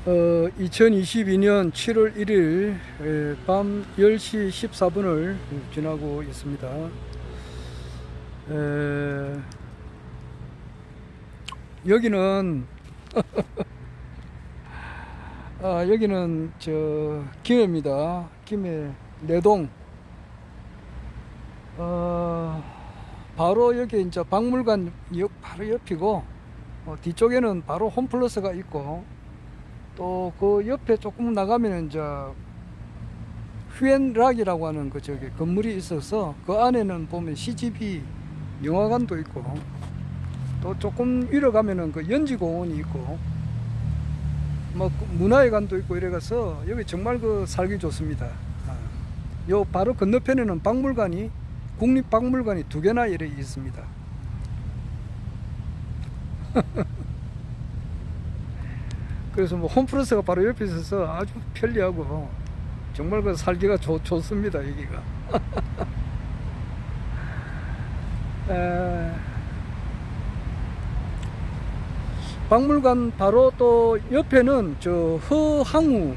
2022년 7월 1일 밤 10시 14분을 지나고 있습니다. 여기는 여기는 김해입니다. 김해 내동. 바로 여기 이제 박물관 바로 옆이고, 뒤쪽에는 바로 홈플러스가 있고, 또 그 옆에 조금 나가면 이제 휴엔락이라고 하는 그 건물이 있어서 그 안에는 보면 CGV 영화관도 있고, 또 조금 위로 가면은 그 연지공원이 있고, 뭐 문화회관도 있고 이래가서 여기 정말 그 살기 좋습니다. 요 바로 건너편에는 박물관이, 국립박물관이 2개나 이래 있습니다. 그래서 뭐 홈플러스가 바로 옆에 있어서 아주 편리하고 정말 그 살기가 좋습니다, 여기가. 박물관 바로 또 옆에는 허항우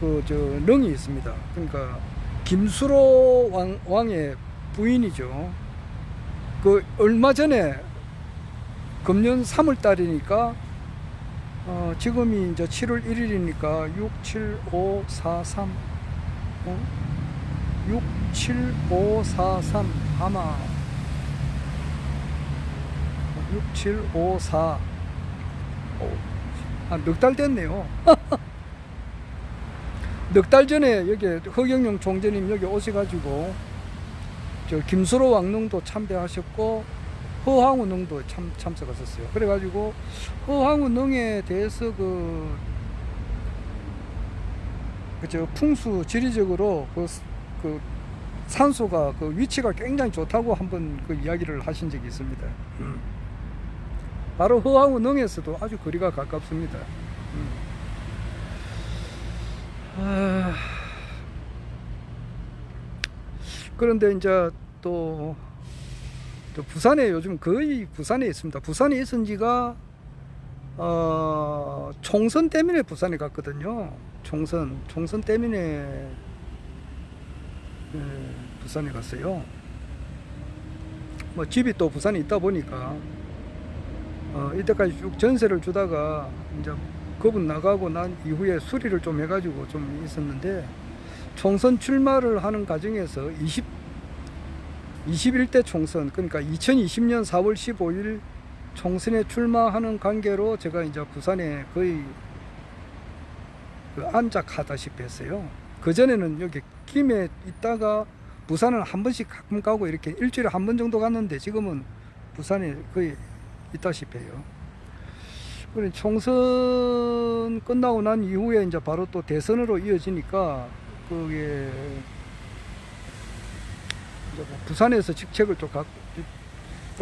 능이 있습니다. 그러니까 김수로 왕의 부인이죠. 그 얼마 전에 금년 3월 달이니까 지금이 이제 7월 1일이니까 67543 67543 아마 6754 넉 달 됐네요. 넉 달 전에 여기 허경영 총재님 여기 오셔가지고 김수로 왕릉도 참배하셨고 허항우 능도 참석하셨어요. 그래가지고 허항우 능에 대해서 풍수 지리적으로 그 산소가 그 위치가 굉장히 좋다고 한번 그 이야기를 하신 적이 있습니다. 바로 허항우 능에서도 아주 거리가 가깝습니다. 그런데 이제 또 부산에 요즘 거의 부산에 있습니다. 부산에 있은 지가 총선 때문에 부산에 갔거든요. 총선 때문에 부산에 갔어요. 뭐 집이 또 부산에 있다 보니까 이때까지 쭉 전세를 주다가 이제 그분 나가고 난 이후에 수리를 좀 해가지고 좀 있었는데, 총선 출마를 하는 과정에서 21대 총선, 그러니까 2020년 4월 15일 총선에 출마하는 관계로 제가 이제 부산에 거의 안착하다시피 했어요. 그전에는 여기 김해 있다가 부산은 한 번씩 가끔 가고 이렇게 일주일에 한 번 정도 갔는데, 지금은 부산에 거의 있다시피 해요. 그래, 총선 끝나고 난 이후에 이제 바로 또 대선으로 이어지니까 그게 부산에서 직책을 좀 갖고,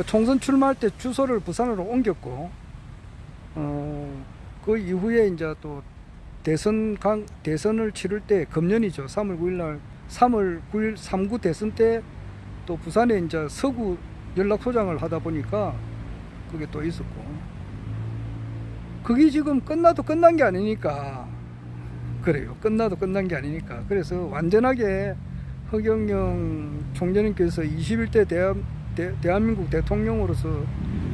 총선 출마할 때 주소를 부산으로 옮겼고, 그 이후에 이제 또 대선을 치를 때 금년이죠. 3월 9일 3구 대선 때 또 부산에 이제 서구 연락소장을 하다 보니까 그게 또 있었고, 그게 지금 끝나도 끝난 게 아니니까 그래요. 끝나도 끝난 게 아니니까. 그래서 완전하게 허경영 총재님께서 21대 대한민국 대통령으로서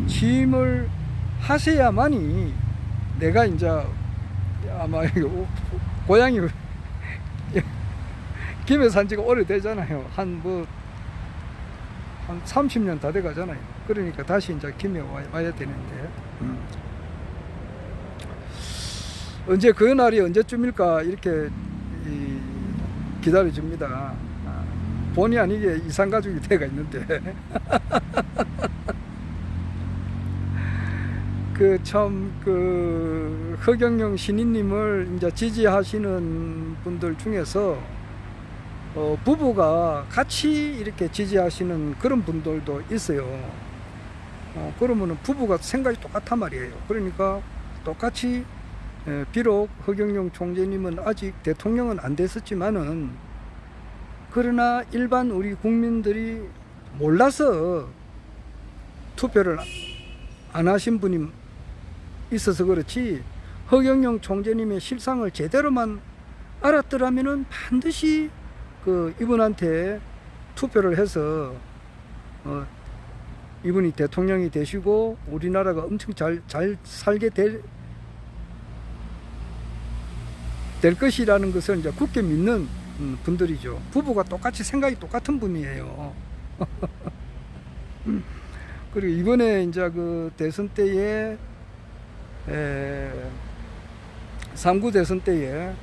취임을 하셔야만이 내가 이제 아마 고향이 김해 산 지가 오래되잖아요. 한 30년 다 돼 가잖아요. 그러니까 다시 이제 김해 와야 되는데, 언제 그 날이 언제쯤일까 이렇게 기다려집니다. 본의 아니게 이산가족이 돼가 있는데 허경영 신인님을 이제 지지하시는 분들 중에서 부부가 같이 이렇게 지지하시는 그런 분들도 있어요. 그러면은 부부가 생각이 똑같단 말이에요. 그러니까 똑같이, 비록 허경영 총재님은 아직 대통령은 안 됐었지만은, 그러나 일반 우리 국민들이 몰라서 투표를 안 하신 분이 있어서 그렇지, 허경영 총재님의 실상을 제대로만 알았더라면은 반드시 그 이분한테 투표를 해서 이분이 대통령이 되시고 우리나라가 엄청 잘 살게 될 것이라는 것을 이제 굳게 믿는 분들이죠. 부부가 똑같이 생각이 똑같은 분이에요. 그리고 이번에 이제 그 대선 때에 3구 대선 때에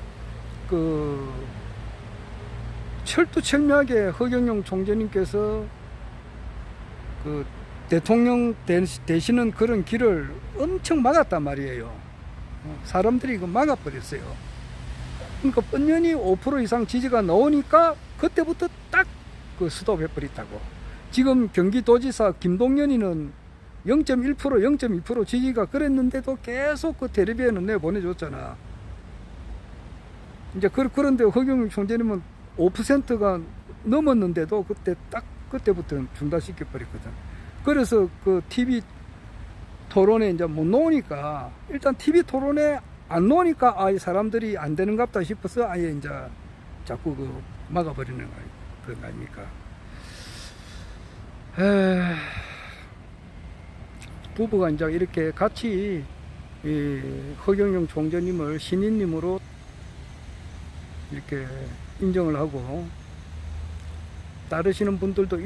그 철두철미하게 허경영 총재님께서 그 대통령 되시는 그런 길을 엄청 막았단 말이에요. 사람들이 이거 막아버렸어요. 그러니까 뻔연히 5% 이상 지지가 나오니까 그때부터 딱 그 스톱해버렸다고. 지금 경기도지사 김동연이는 0.1%, 0.2% 지지가 그랬는데도 계속 그 텔레비에는 내보내줬잖아. 이제 그런데 허경영 총재님은 5%가 넘었는데도 그때부터 중단시켜버렸거든. 그래서 그 TV 토론에 이제 못 나오니까, 일단 TV 토론에 안 나오니까 이 사람들이 안 되는갑다 싶어서 아예 이제 자꾸 그 막아버리는 거 아닙니까? 부부가 이제 이렇게 같이 이 허경영 총재님을 신인님으로 이렇게 인정을 하고 따르시는 분들도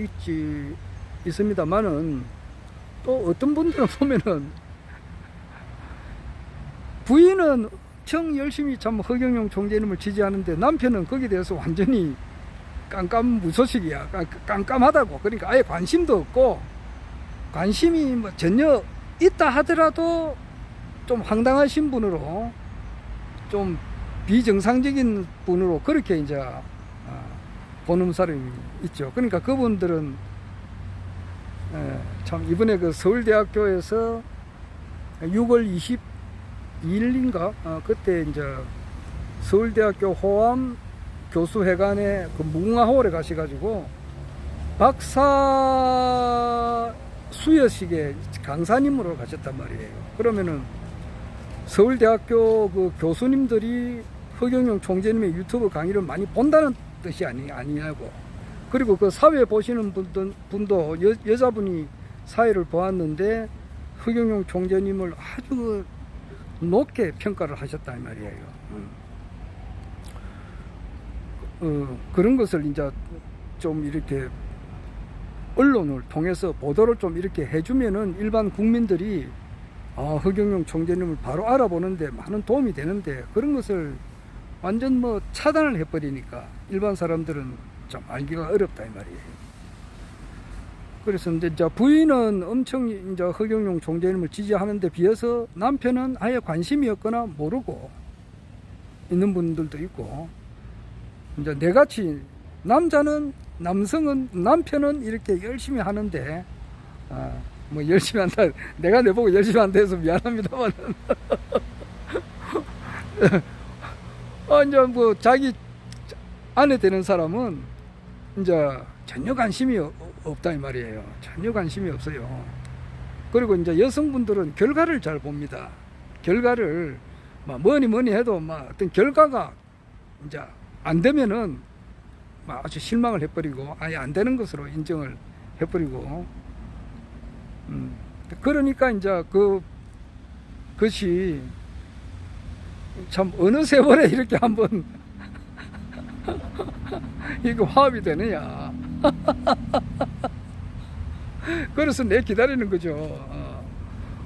있습니다만은, 또 어떤 분들은 보면은 부인은 엄청 열심히 참 허경영 총재님을 지지하는데 남편은 거기에 대해서 완전히 깜깜무소식이야. 깜깜하다고. 그러니까 아예 관심도 없고, 관심이 뭐 전혀 있다 하더라도 좀 황당하신 분으로, 좀 비정상적인 분으로 그렇게 이제 보는 사람이 있죠. 그러니까 그분들은 참 이번에 그 서울대학교에서 6월 22일인가 그때 이제 서울대학교 호암 교수회관에 그 무궁화홀에 가셔가지고 박사 수여식에 강사님으로 가셨단 말이에요. 그러면은 서울대학교 그 교수님들이 허경영 총재님의 유튜브 강의를 많이 본다는 뜻이 아니냐고. 그리고 그 사회 보시는 분도 여자분이 사회를 보았는데 허경영 총재님을 아주 높게 평가를 하셨다 이 말이에요. 그런 것을 이제 좀 이렇게 언론을 통해서 보도를 좀 이렇게 해주면은 일반 국민들이 허경영 총재님을 바로 알아보는데 많은 도움이 되는데, 그런 것을 완전 뭐 차단을 해버리니까 일반 사람들은 좀 알기가 어렵다 이 말이에요. 그래서 이제 부인은 엄청 이제 허경영 총재님을 지지하는데 비해서 남편은 아예 관심이 없거나 모르고 있는 분들도 있고, 이제 내같이 남편은 이렇게 열심히 하는데, 뭐 열심히 한다, 내가 내보고 열심히 한다 해서 미안합니다만 이제 뭐 자기 아내 되는 사람은 이제 전혀 관심이 없다 이 말이에요. 전혀 관심이 없어요. 그리고 이제 여성분들은 결과를 잘 봅니다. 결과를 뭐니 해도 어떤 결과가 이제 안 되면은 아주 실망을 해버리고 아예 안 되는 것으로 인정을 해버리고, 그러니까 이제 그것이 참 어느 세월에 이렇게 한번 이거 화합이 되느냐. 그래서 내 기다리는 거죠.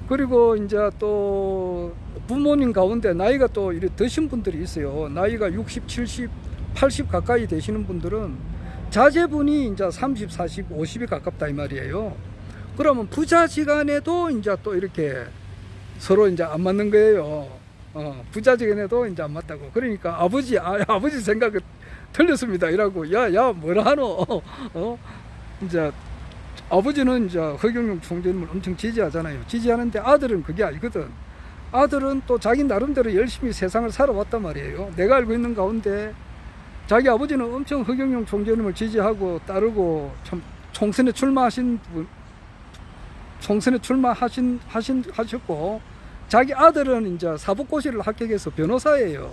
그리고 이제 또 부모님 가운데 나이가 또 이렇게 드신 분들이 있어요. 나이가 60, 70, 80 가까이 되시는 분들은 자제분이 이제 30, 40, 50이 가깝다 이 말이에요. 그러면 부자지간에도 이제 또 이렇게 서로 이제 안 맞는 거예요. 부자지간에도 이제 안 맞다고. 그러니까 아버지 생각은 틀렸습니다. 이라고 야 뭐라 하노. 이제 아버지는 이제 허경영 총재님을 엄청 지지하잖아요. 지지하는데 아들은 그게 아니거든. 아들은 또 자기 나름대로 열심히 세상을 살아왔단 말이에요. 내가 알고 있는 가운데 자기 아버지는 엄청 허경영 총재님을 지지하고 따르고 참 총선에 출마하셨고 자기 아들은 이제 사법고시를 합격해서 변호사예요.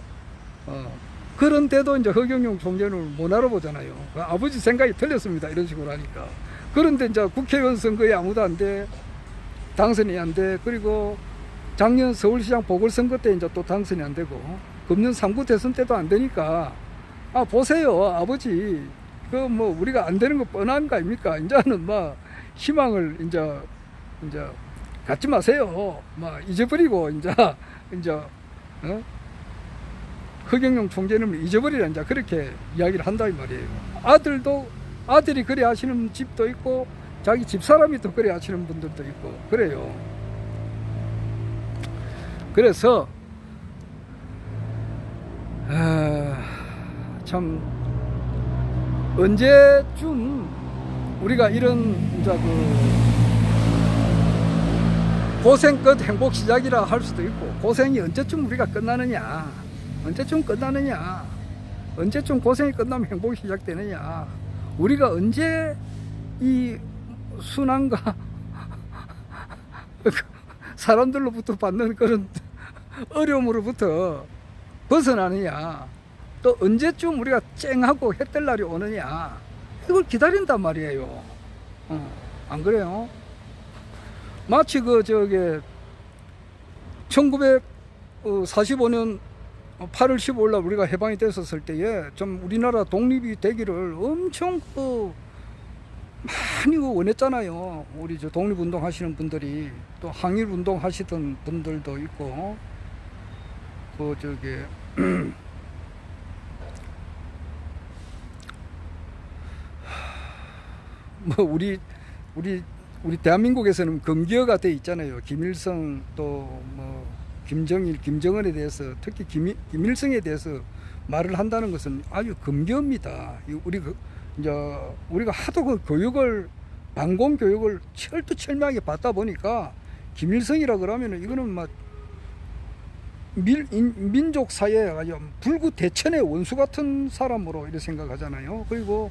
그런데도 이제 허경영 총재를 못 알아보잖아요. 아버지 생각이 틀렸습니다. 이런 식으로 하니까. 그런데 이제 국회의원 선거에 아무도 안 돼. 당선이 안 돼. 그리고 작년 서울시장 보궐선거 때 이제 또 당선이 안 되고, 금년 3구 대선 때도 안 되니까, 보세요. 아버지. 뭐, 우리가 안 되는 거 뻔한 거 아닙니까? 이제는 막, 희망을 이제, 갖지 마세요. 막, 잊어버리고, 이제, 허경영 총재는 잊어버리라, 이제 그렇게 이야기를 한다, 이 말이에요. 아들이 그래 하시는 집도 있고, 자기 집사람이 또 그래 하시는 분들도 있고, 그래요. 그래서, 참, 언제쯤 우리가 이런, 이제 고생 끝 행복 시작이라 할 수도 있고, 고생이 언제쯤 우리가 끝나느냐, 언제쯤 끝나느냐, 언제쯤 고생이 끝나면 행복이 시작되느냐, 우리가 언제 이 순환과 사람들로부터 받는 그런 어려움으로부터 벗어나느냐, 또 언제쯤 우리가 쨍하고 해 뜰 날이 오느냐, 이걸 기다린단 말이에요. 안 그래요? 마치 1945년 8월 15일 날 우리가 해방이 됐었을 때에 좀 우리나라 독립이 되기를 엄청 많이 원했잖아요. 우리 독립운동 하시는 분들이, 또 항일운동 하시던 분들도 있고, 뭐 우리 대한민국에서는 금기어가 돼 있잖아요. 김일성, 또 뭐 김정일, 김정은에 대해서, 특히 김일성에 대해서 말을 한다는 것은 아주 금기어입니다. 우리가 하도 그 교육을, 반공 교육을 철두철미하게 받다 보니까 김일성이라 그러면은 이거는 막 민족 사회에 아주 불구대천의 원수 같은 사람으로 이렇게 생각하잖아요. 그리고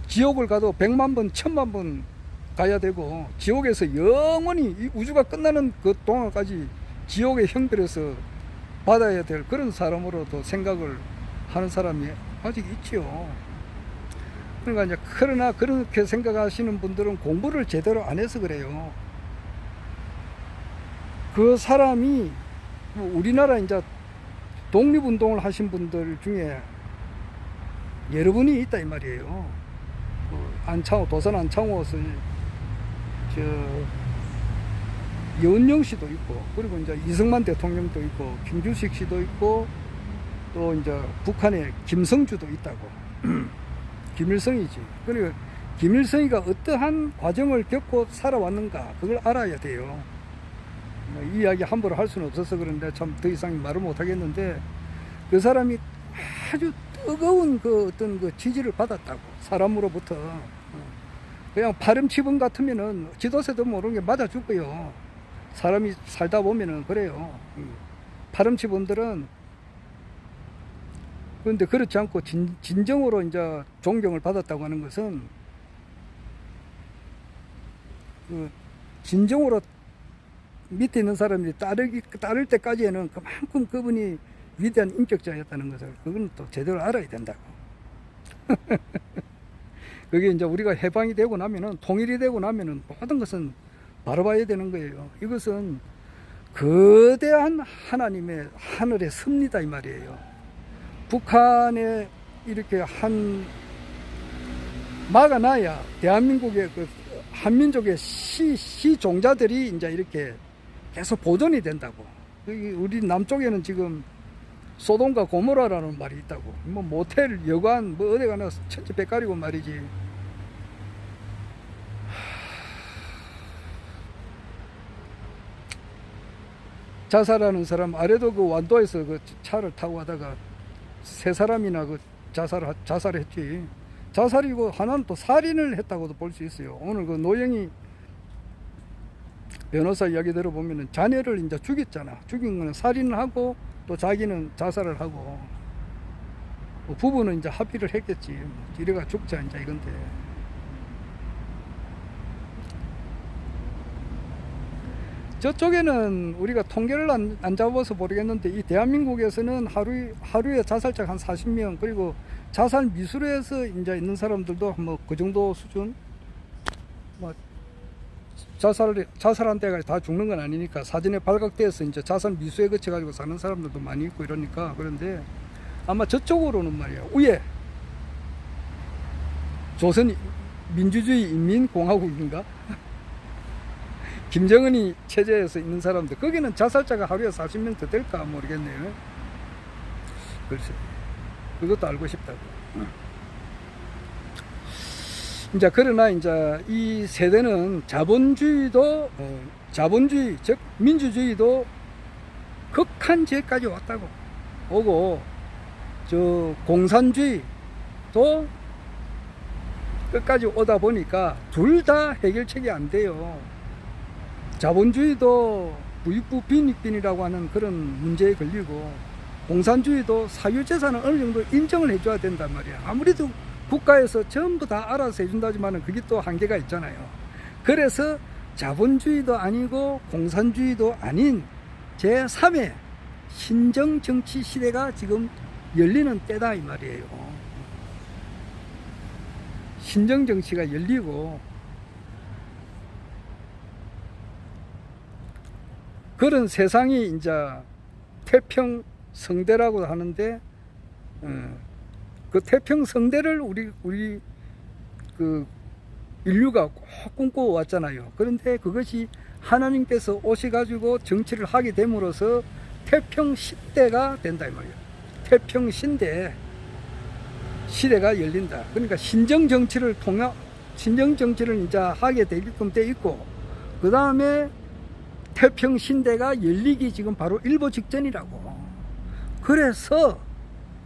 지옥을 가도 100만 번, 1000만 번 가야 되고, 지옥에서 영원히 이 우주가 끝나는 그 동안까지 지옥의 형벌에서 받아야 될 그런 사람으로도 생각을 하는 사람이 아직 있지요. 그러니까 이제, 그러나 그렇게 생각하시는 분들은 공부를 제대로 안 해서 그래요. 그 사람이 우리나라 이제 독립운동을 하신 분들 중에 여러분이 있다 이 말이에요. 도산 안창호서 여은영 씨도 있고, 그리고 이제 이승만 대통령도 있고, 김주식 씨도 있고, 또 이제 북한에 김성주도 있다고. 김일성이지. 그리고 김일성이가 어떠한 과정을 겪고 살아왔는가, 그걸 알아야 돼요. 이 이야기 함부로 할 수는 없어서 그런데 참 더 이상 말을 못 하겠는데, 그 사람이 아주 뜨거운 어떤 지지를 받았다고, 사람으로부터. 그냥 파렴치범 같으면은 지도세도 모르는 게 맞아 죽고요. 사람이 살다 보면은 그래요. 파렴치범들은. 그런데 그렇지 않고 진정으로 이제 존경을 받았다고 하는 것은, 진정으로 밑에 있는 사람들이 따를 때까지에는 그만큼 그분이 위대한 인격자였다는 것을, 그건 또 제대로 알아야 된다고. 그게 이제 우리가 해방이 되고 나면은, 통일이 되고 나면은 모든 것은 바로 봐야 되는 거예요. 이것은 거대한 하나님의 하늘의 섭리다 이 말이에요. 북한에 이렇게 막아놔야 대한민국의 한민족의 시종자들이 이제 이렇게 계속 보존이 된다고. 우리 남쪽에는 지금 소돔과 고모라라는 말이 있다고. 뭐 모텔, 여관, 뭐 어디 가나 천지백갈이고 말이지. 자살하는 사람, 아래도 완도에서 차를 타고 가다가 3사람이나 자살했지. 자살이고 하나는 또 살인을 했다고도 볼 수 있어요. 오늘 노영희 변호사 이야기 들어보면은 자녀를 이제 죽였잖아. 죽인 거는 살인을 하고, 또 자기는 자살을 하고, 부부는 이제 합의를 했겠지. 이래가 죽자 이제 이건데. 저쪽에는 우리가 통계를 안 잡아서 모르겠는데 이 대한민국에서는 하루에 자살자 한 40명, 그리고 자살 미수로에서 이제 있는 사람들도 뭐 그 정도 수준, 뭐 자살한 데가 다 죽는 건 아니니까 사전에 발각돼서 이제 자살 미수에 거쳐 가지고 사는 사람들도 많이 있고 이러니까. 그런데 아마 저쪽으로는 말이야, 위에 조선 민주주의 인민공화국인가? 김정은이 체제에서 있는 사람들, 거기는 자살자가 하루에 40명 더 될까 모르겠네요. 글쎄, 그것도 알고 싶다고. 이제 그러나 이제 이 세대는 자본주의도 자본주의 즉 민주주의도 극한제까지 왔다고 오고, 저 공산주의도 끝까지 오다 보니까 둘 다 해결책이 안 돼요. 자본주의도 부익부 빈익빈이라고 하는 그런 문제에 걸리고, 공산주의도 사유재산을 어느 정도 인정을 해줘야 된단 말이야. 아무래도 국가에서 전부 다 알아서 해준다지만 그게 또 한계가 있잖아요. 그래서 자본주의도 아니고 공산주의도 아닌 제3의 신정정치 시대가 지금 열리는 때다 이 말이에요. 신정정치가 열리고, 그런 세상이 이제 태평성대라고 하는데, 그 태평성대를 우리 그 인류가 꼭 꿈꿔왔잖아요. 그런데 그것이 하나님께서 오셔가지고 정치를 하게 됨으로써 태평시대가 된다 이 말이에요. 태평신대 시대가 열린다. 그러니까 신정정치를 이제 하게 되게끔 돼 있고, 그 다음에 태평신대가 열리기 지금 바로 일보 직전이라고. 그래서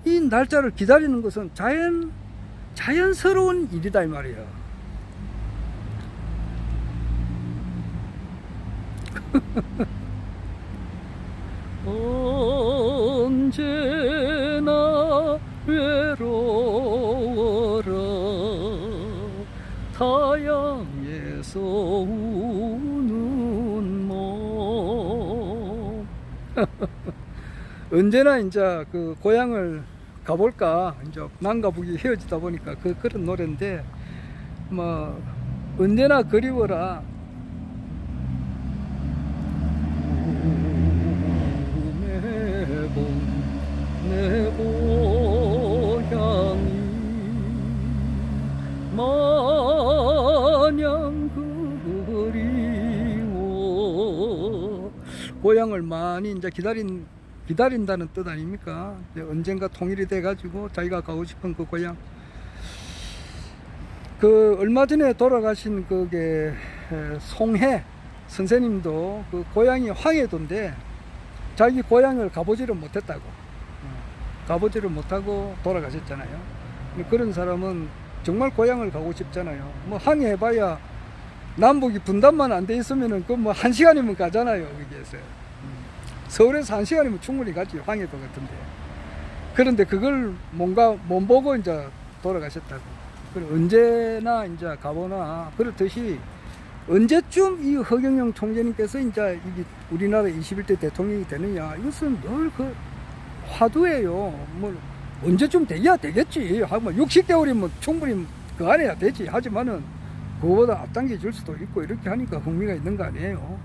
이 날짜를 기다리는 것은 자연스러운 일이다 이 말이에요. 언제나 외로워라 타양에서 우는 몸. 언제나 이제 그 고향을 가볼까, 이제 남과 북이 헤어지다 보니까 그런 노래인데, 뭐 언제나 그리워라. 내 고향이 마냥 그리워. 고향을 많이 이제 기다린다는 뜻 아닙니까? 언젠가 통일이 돼가지고 자기가 가고 싶은 그 고향. 그 얼마 전에 돌아가신 그게 송해 선생님도 그 고향이 황해도인데 자기 고향을 가보지를 못했다고. 가보지를 못하고 돌아가셨잖아요. 그런 사람은 정말 고향을 가고 싶잖아요. 뭐 항해해봐야 남북이 분단만 안 돼 있으면은 그 뭐 1시간이면 가잖아요. 거기에서. 서울에서 1시간이면 충분히 가지, 황해도 같은데. 그런데 그걸 못 보고 이제 돌아가셨다고. 언제나 이제 가보나, 그렇듯이 언제쯤 이 허경영 총재님께서 이제 우리나라 21대 대통령이 되느냐, 이것은 늘 그 화두예요. 뭐 언제쯤 돼야 되겠지. 뭐 60개월이면 충분히 그 안에야 되지. 하지만은 그거보다 앞당겨 줄 수도 있고 이렇게 하니까 흥미가 있는 거 아니에요.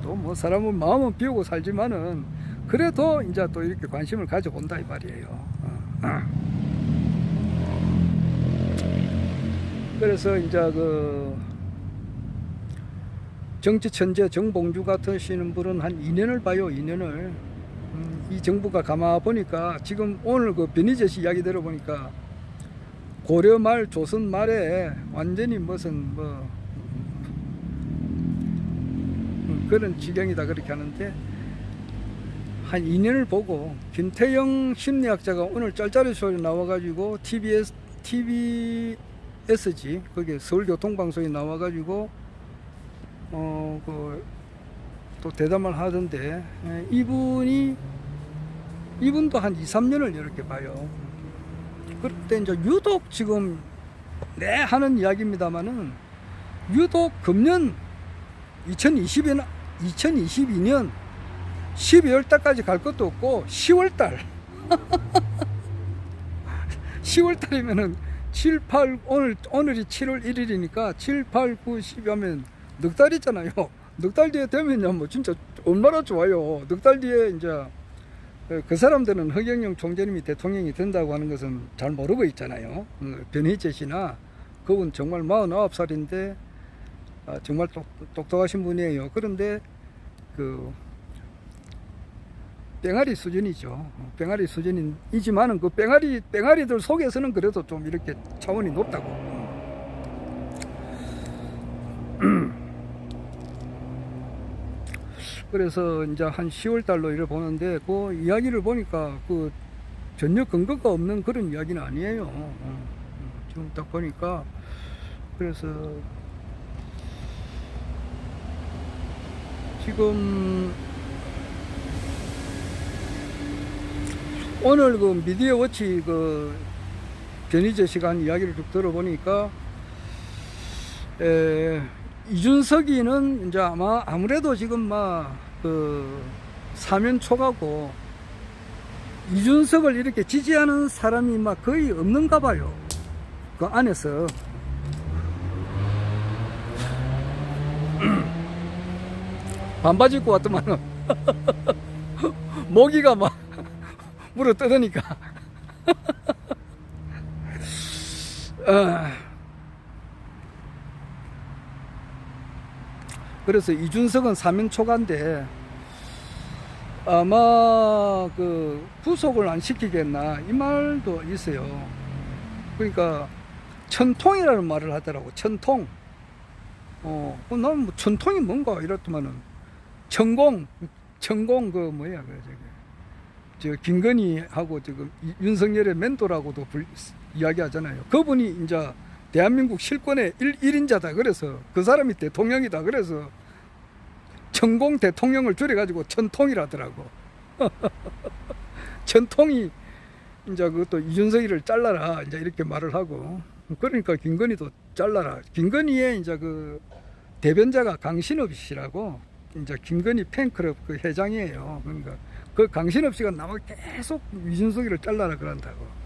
또 뭐 사람은 마음은 비우고 살지만은 그래도 이제 또 이렇게 관심을 가져본다 이 말이에요. 그래서 이제 그 정치 천재 정봉주 같으시는 분은 한 2년을 봐요. 2년을. 이 정부가 가만 보니까 지금 오늘 그 변희재 씨 이야기 들어보니까 고려 말 조선 말에 완전히 무슨 뭐 그런 지경이다 그렇게 하는데, 한 2년을 보고 김태영 심리학자가 오늘 짤짤이 소리 나와가지고 TBSG 거기 서울교통방송에 나와가지고 그 또 대담을 하던데, 이분도 한 2-3년을 이렇게 봐요. 그때 이제 유독 지금 하는 이야기입니다만은 유독 금년 2020년 2022년 12월 달까지 갈 것도 없고 10월 달 10월 달이면은 7, 8 오늘이 7월 1일이니까 7, 8, 9, 10 하면 넉 달 있잖아요. 넉 달 뒤에 되면요 뭐 진짜 얼마나 좋아요. 넉 달 뒤에 이제 그 사람들은 허경영 총재님이 대통령이 된다고 하는 것은 잘 모르고 있잖아요. 변희재 씨나 그분 정말 49살인데 정말 똑똑하신 분이에요. 그런데 그 뺑아리 수준이죠. 뺑아리 수준이지만은 그 뺑아리들 속에서는 그래도 좀 이렇게 차원이 높다고. 그래서 이제 한 10월 달로 이래 보는데 그 이야기를 보니까 그 전혀 근거가 없는 그런 이야기는 아니에요. 지금 딱 보니까 그래서 지금 오늘 그 미디어 워치 그 변희재 시간 이야기를 쭉 들어보니까 이준석이는 이제 아무래도 지금 막 그 사면 초과고 이준석을 이렇게 지지하는 사람이 막 거의 없는가 봐요. 그 안에서. 반바지 입고 왔더만은 모기가 막 물어 뜯으니까. 그래서 이준석은 사면 초과인데 아마 그 구속을 안 시키겠나 이 말도 있어요. 그러니까 천통이라는 말을 하더라고. 천통. 난 뭐 천통이 뭔가 이렇더만은 천공 그 뭐야 그래 저 김건희하고 지금 윤석열의 멘토라고도 이야기하잖아요. 그분이 이제 대한민국 실권의 1인자다. 그래서 그 사람이 대통령이다. 그래서 천공 대통령을 줄여가지고 천통이라더라고. 천통이 이제 그것도 이준석이를 잘라라 이제 이렇게 말을 하고, 그러니까 김건희도 잘라라. 김건희의 이제 그 대변자가 강신업 씨라고 이제 김건희 팬클럽 그 회장이에요. 그러니까 그 강신업 씨가 나와 계속 이준석이를 잘라라 그런다고.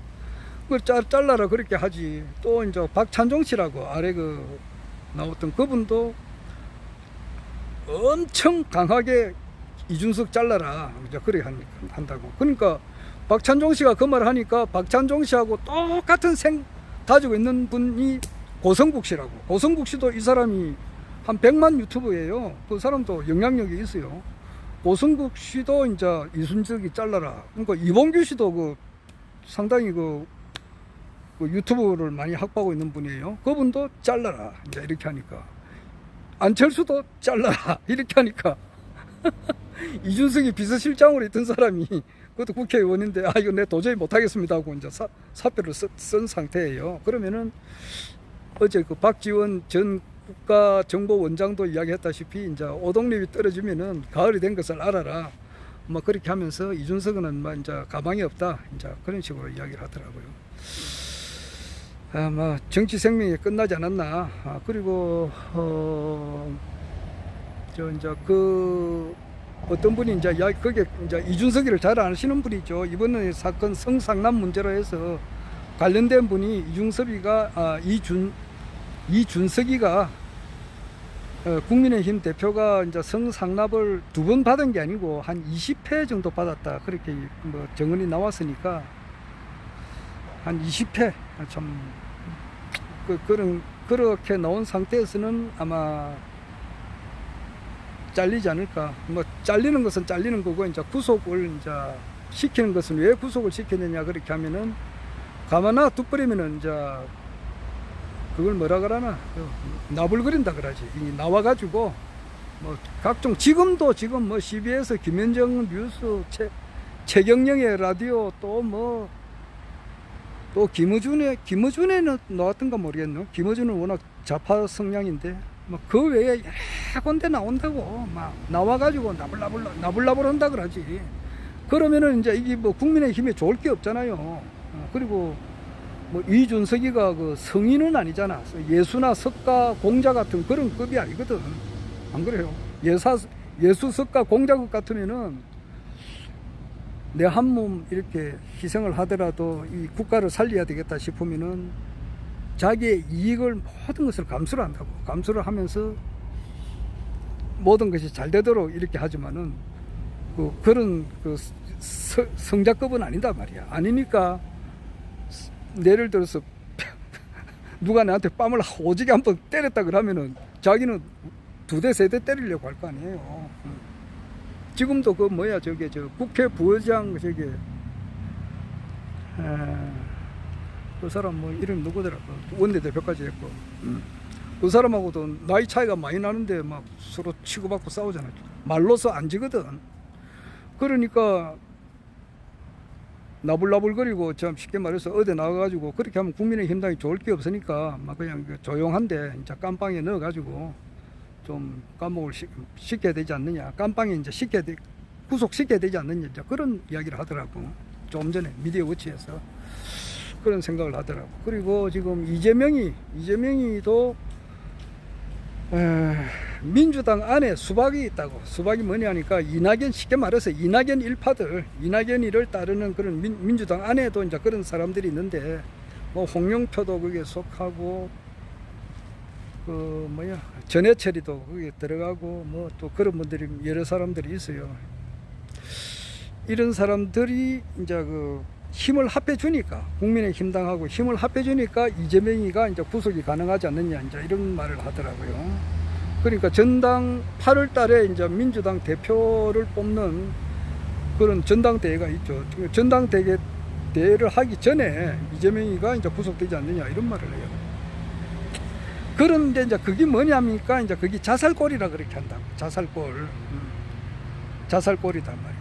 그걸 잘라라 그렇게 하지. 또 이제 박찬종 씨라고 아래 그 나왔던 그분도 엄청 강하게 이준석 잘라라 이제 그렇게 한다고. 그러니까 박찬종 씨가 그 말을 하니까 박찬종 씨하고 똑같은 가지고 있는 분이 고성국 씨라고. 고성국 씨도 이 사람이 한 100만 유튜버예요. 그 사람도 영향력이 있어요. 고성국 씨도 이제 이준석이 잘라라. 그러니까 이봉규 씨도 그 상당히 그 유튜브를 많이 확보하고 있는 분이에요. 그분도 잘라라 이제 이렇게 하니까, 안철수도 잘라라 이렇게 하니까 이준석이 비서실장으로 있던 사람이 그것도 국회의원인데 이거 내 도저히 못하겠습니다 하고 이제 사표를 쓴 상태예요. 그러면은 어제 그 박지원 전 국가정보원장도 이야기했다시피 이제 오동립이 떨어지면은 가을이 된 것을 알아라. 뭐 그렇게 하면서 이준석은 뭐 이제 가망이 없다 이제 그런 식으로 이야기를 하더라고요. 아마 정치 생명이 끝나지 않았나. 그리고 저 이제 그 어떤 분이 이제 그게 이제 이준석이를 잘 아시는 분이죠. 이번에 사건 성상납 문제로 해서 관련된 분이 이준석이가 국민의힘 대표가 이제 성상납을 2번 받은 게 아니고 한 20회 정도 받았다. 그렇게 뭐 정언이 나왔으니까 한 20회 참 그렇게 나온 상태에서는 아마 잘리지 않을까. 뭐 잘리는 것은 잘리는 거고 이제 구속을 이제 시키는 것은 왜 구속을 시켰느냐 그렇게 하면은 가만 놔둬버리면은 이제 그걸 뭐라 그러나 나불거린다 그러지. 나와가지고 뭐 각종 지금 뭐 CBS 김현정 뉴스 최경영의 라디오 또 김어준에 나왔던가 모르겠노. 김어준은 워낙 좌파 성향인데 뭐 그 외에 여러 군데 나온다고 막 나와가지고 나불나불 한다 그러지. 그러면은 이제 이게 뭐 국민의힘에 좋을 게 없잖아요. 그리고 뭐 이준석이가 그 성인은 아니잖아. 예수나 석가 공자 같은 그런 급이 아니거든. 안 그래요? 예수석과 공자극 같으면은 내 한 몸 이렇게 희생을 하더라도 이 국가를 살려야 되겠다 싶으면은 자기의 이익을 모든 것을 감수를 한다고. 감수를 하면서 모든 것이 잘 되도록 이렇게 하지만은 그런 성자급은 아니다 말이야. 아니니까 예를 들어서 누가 나한테 뺨을 오지게 한번 때렸다 그러면은 자기는 2대 3대 때리려고 할 거 아니에요. 지금도 그 뭐야 저게 저 국회 부의장 저게 그 사람 뭐 이름 누구더라, 원내대표까지 했고 그 사람하고도 나이 차이가 많이 나는데 막 서로 치고받고 싸우잖아요. 말로서 안 지거든. 그러니까 나불나불거리고 참 쉽게 말해서 어디 나가가지고 그렇게 하면 국민의힘당이 좋을 게 없으니까 막 그냥 조용한데 이제 깜빵에 넣어가지고 좀 감옥을 시켜야 되지 않느냐, 깜빵에 이제 구속시켜야 되지 않느냐, 이제 그런 이야기를 하더라고. 좀 전에 미디어 워치에서 그런 생각을 하더라고. 그리고 지금 이재명이도 민주당 안에 수박이 있다고. 수박이 뭐냐니까 이낙연, 쉽게 말해서 이낙연 일파들, 이낙연이를 따르는 그런 민주당 안에도 이제 그런 사람들이 있는데 뭐 홍영표도 거기에 속하고 그 뭐야 전해철이도 거기에 들어가고 뭐 또 그런 분들이 여러 사람들이 있어요. 이런 사람들이 이제 그 힘을 합해 주니까, 국민의힘당하고 힘을 합해 주니까 이재명이가 이제 구속이 가능하지 않느냐, 이제 이런 말을 하더라고요. 그러니까 전당 8월 달에 이제 민주당 대표를 뽑는 그런 전당대회가 있죠. 전당대회를 하기 전에 이재명이가 이제 구속되지 않느냐, 이런 말을 해요. 그런데 이제 그게 뭐냐니까 이제 그게 자살골이라 그렇게 한다고. 자살골. 자살골이단 말이야.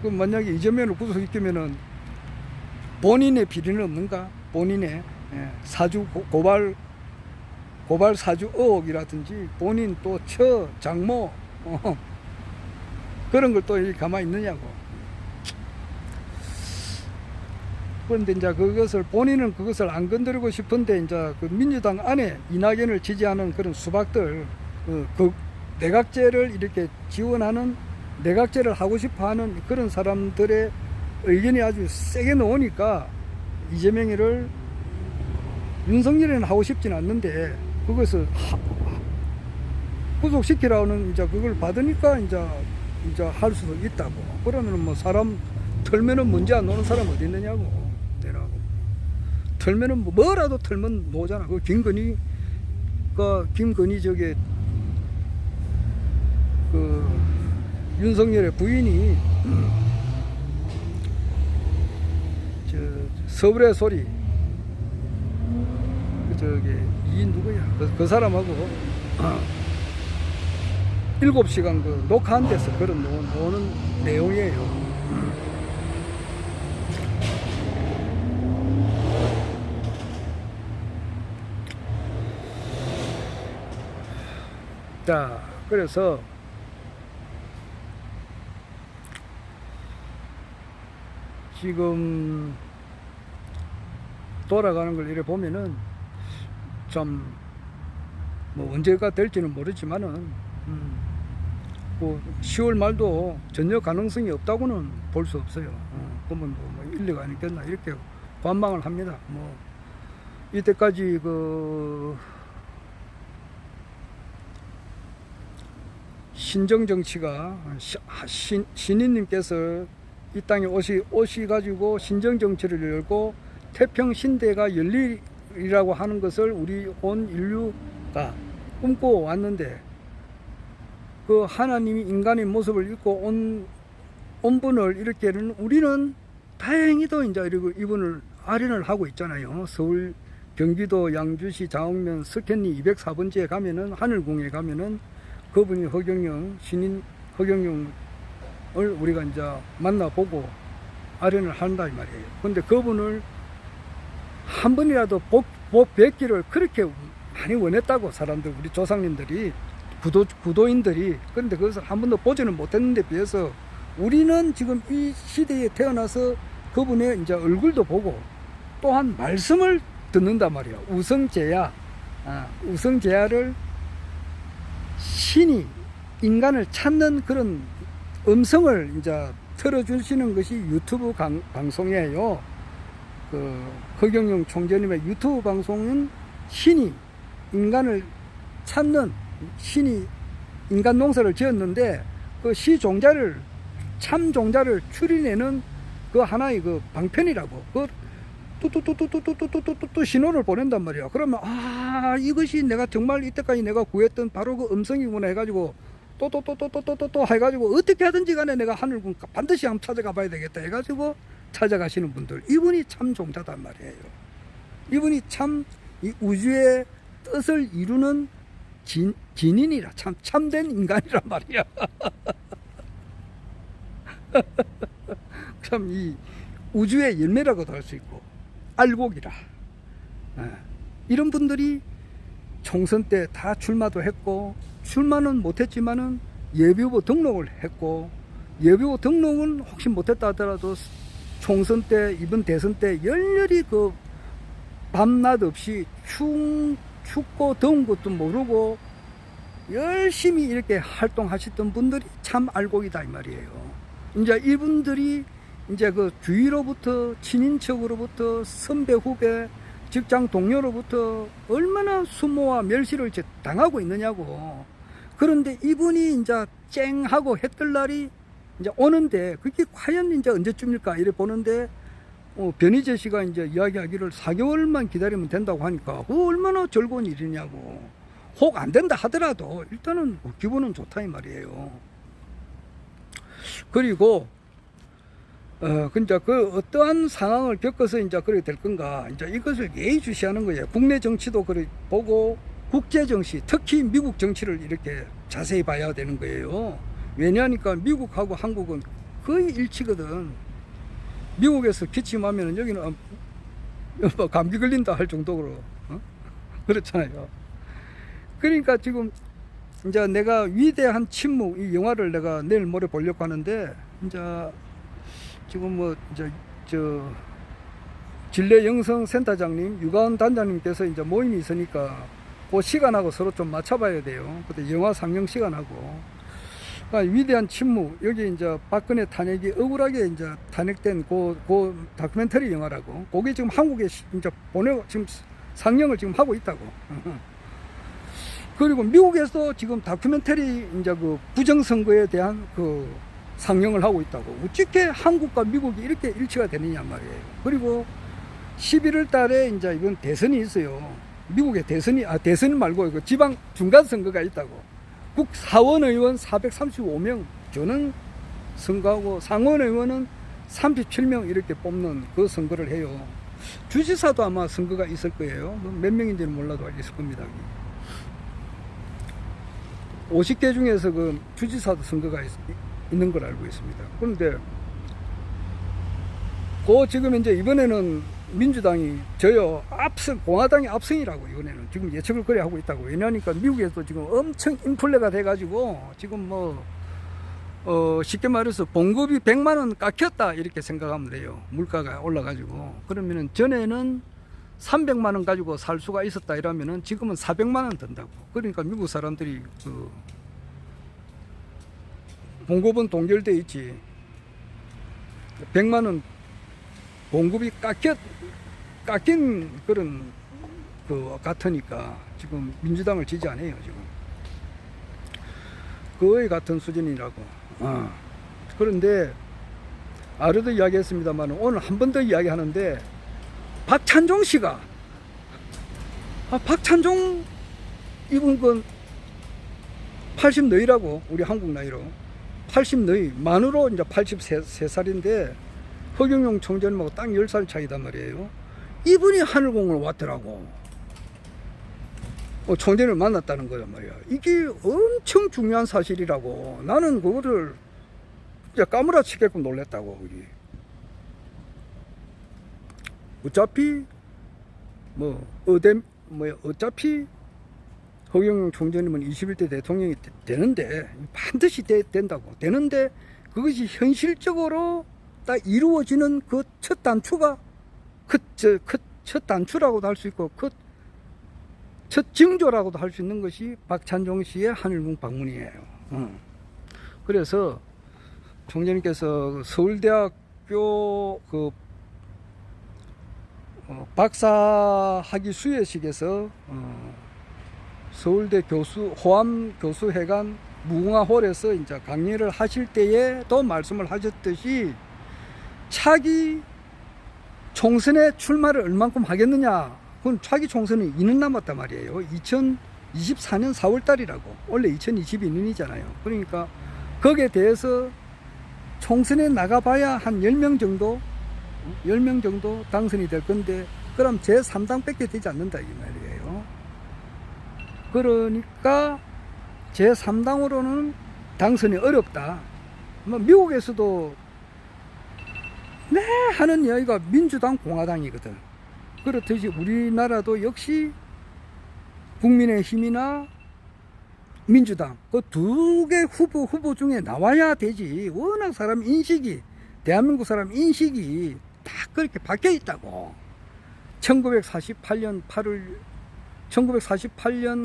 그 만약에 이재명을 구속시키면은 본인의 비리는 없는가? 본인의 사주 고발 사주 의혹이라든지 본인 또 장모 그런 걸 또 가만히 있느냐고. 그런데 이제 본인은 그것을 안 건드리고 싶은데 이제 그 민주당 안에 이낙연을 지지하는 그런 수박들, 그 내각제를 이렇게 지원하는, 내각제를 하고 싶어 하는 그런 사람들의 의견이 아주 세게 나오니까 이재명이를, 윤석열이는 하고 싶진 않는데 그것을 구속시키라는 이제 그걸 받으니까 이제 할 수도 있다고. 그러면 뭐 사람 털면은 문제 안 노는 사람 어디 있느냐고. 내라고. 털면은 뭐라도 털면 노잖아. 그 김건희 저게 그 윤석열의 부인이 서울의 소리 저기 이 누구야 그 사람하고 7시간 그 녹화한 데서 그런 노는 내용이에요. 자, 그래서 지금 돌아가는 걸 이래 보면은 참 뭐 언제가 될지는 모르지만은 뭐 10월 말도 전혀 가능성이 없다고는 볼 수 없어요. 그러면 뭐 인류가 아니겠나 이렇게 관망을 합니다. 뭐 이때까지 그 신정 정치가 신인님께서 이 땅에 오시가지고 신정 정치를 열고 태평 신대가 열리라고 하는 것을 우리 온 인류가 꿈꿔왔는데, 그 하나님이 인간의 모습을 입고 온 분을 이렇게는 우리는 다행히도 이제 이분을 아련을 하고 있잖아요. 서울, 경기도 양주시 장흥면 석현리 204번지에 가면은 하늘궁에 가면은 그분이 신인 허경영을 우리가 이제 만나보고 아련을 한다 이 말이에요. 근데 그분을 한 번이라도 뵙기를 그렇게 많이 원했다고 사람들, 우리 조상님들이, 구도인들이. 그런데 그것을 한 번도 보지는 못했는데 비해서 우리는 지금 이 시대에 태어나서 그분의 이제 얼굴도 보고 또한 말씀을 듣는단 말이야. 우성제야를 신이 인간을 찾는 그런 음성을 이제 틀어주시는 것이 유튜브 방송이에요. 그 허경영 총재님의 유튜브 방송은 신이 인간을 찾는, 신이 인간 농사를 지었는데 그 시종자를, 참종자를 추리내는 그 하나의 그 방편이라고. 그 뚜뚜뚜뚜뚜뚜뚜뚜뚜 신호를 보낸단 말이야. 그러면 아, 이것이 내가 정말 이때까지 내가 구했던 바로 그 음성이구나 해가지고 또 해가지고 어떻게 하든지 간에 내가 하늘군 반드시 한번 찾아가 봐야 되겠다 해가지고 찾아가시는 분들, 이분이 참 종자단 말이에요. 이분이 참 이 우주의 뜻을 이루는 진인이라, 참된 인간이란 말이야. 참 이 우주의 열매라고도 할 수 있고 알곡이라. 이런 분들이 총선 때 다 출마도 했고, 출마는 못했지만은 예비후보 등록을 했고, 예비후보 등록은 혹시 못했다 하더라도 총선 때, 이번 대선 때 열렬히 그 밤낮 없이 춥고 더운 것도 모르고 열심히 이렇게 활동하셨던 분들이 참 알곡이다 이 말이에요. 이제 이분들이 이제 그 주위로부터, 친인척으로부터, 선배 후배, 직장 동료로부터 얼마나 수모와 멸시를 당하고 있느냐고. 그런데 이분이 이제 쨍하고 했던 날이 이제 오는데, 그게 과연 이제 언제쯤일까 이래 보는데, 변희재 씨가 이제 이야기하기를 4개월만 기다리면 된다고 하니까 그 얼마나 즐거운 일이냐고. 혹 안 된다 하더라도 일단은 기분은 좋다 이 말이에요. 그리고 이제 그 어떠한 상황을 겪어서 이제 그렇게 될 건가, 이제 이것을 예의주시하는 거예요. 국내 정치도 그래 보고 국제 정치, 특히 미국 정치를 이렇게 자세히 봐야 되는 거예요. 왜냐하니까 미국하고 한국은 거의 일치거든. 미국에서 기침하면 여기는 뭐 감기 걸린다 할 정도로 그렇잖아요. 그러니까 지금 이제 내가 위대한 침묵 이 영화를 내가 내일 모레 보려고 하는데, 이제 지금 뭐 이제 저 진례 영성 센터장님, 유가원 단장님께서 이제 모임이 있으니까 그 시간하고 서로 좀 맞춰봐야 돼요. 그때 영화 상영 시간하고. 그러니까 위대한 침묵, 여기 이제 박근혜 탄핵이 억울하게 이제 탄핵된 그 다큐멘터리 영화라고. 그게 지금 한국에 이제 지금 상영을 지금 하고 있다고. 그리고 미국에서 지금 다큐멘터리 이제 그 부정선거에 대한 그 상영을 하고 있다고. 어떻게 한국과 미국이 이렇게 일치가 되느냐 말이에요. 그리고 11월 달에 이제 이번 대선이 있어요. 미국의 대선 말고 그 지방 중간선거가 있다고. 국 사원의원 435명 주는 선거하고 상원의원은 37명 이렇게 뽑는 그 선거를 해요. 주지사도 아마 선거가 있을 거예요. 몇 명인지는 몰라도 있을 겁니다. 50개 중에서 그 주지사도 선거가 있는 걸 알고 있습니다. 그런데 지금 이제 이번에는 민주당이 공화당이 압승이라고 이번에는 지금 예측을 그래 하고 있다고. 왜냐하니까 미국에서 지금 엄청 인플레가 돼가지고 지금 쉽게 말해서 봉급이 100만 원 깎였다 이렇게 생각하면 돼요. 물가가 올라가지고. 그러면은 전에는 300만 원 가지고 살 수가 있었다 이러면은 지금은 400만 원 든다고. 그러니까 미국 사람들이 그 봉급은 동결돼 있지. 100만 원 봉급이 깎인 그런 그 같으니까 지금 민주당을 지지 않아요 지금. 거의 같은 수준이라고. 그런데 아래도 이야기했습니다만 오늘 한 번 더 이야기하는데, 박찬종 씨가 박찬종 이분 건 80 너희라고, 우리 한국 나이로 80 너희, 만으로 이제 83살인데 허경영 총재님하고 딱 10살 차이단 말이에요. 이분이 하늘공을 왔더라고. 총재를 만났다는 거란 말이야. 이게 엄청 중요한 사실이라고. 나는 그거를 진짜 까무라치게끔 놀랬다고. 그게. 어차피 어차피 허경영 총재님은 21대 대통령이 되는데, 반드시 된다고. 되는데 그것이 현실적으로 딱 이루어지는 그 첫 단추가 첫 단추라고도 할 수 있고 첫 징조라고도 할 수 있는 것이 박찬종 씨의 하늘궁 방문이에요. 그래서 총재님께서 서울대학교 그 박사학위 수여식에서 서울대 교수 호암 교수회관 무궁화홀에서 이제 강의를 하실 때에도 말씀을 하셨듯이 차기 총선에 출마를 얼만큼 하겠느냐. 그건 차기 총선이 2년 남았단 말이에요. 2024년 4월 달이라고. 원래 2022년이잖아요. 그러니까 거기에 대해서 총선에 나가봐야 한 10명 정도 10명 정도 당선이 될 건데, 그럼 제3당 뺏게 되지 않는다 이 말이에요. 그러니까 제3당으로는 당선이 어렵다. 뭐 미국에서도 네 하는 이야기가 민주당 공화당이거든. 그렇듯이 우리나라도 역시 국민의힘이나 민주당 그 두 개 후보 중에 나와야 되지. 워낙 사람 인식이, 대한민국 사람 인식이 다 그렇게 바뀌어 있다고. 1948년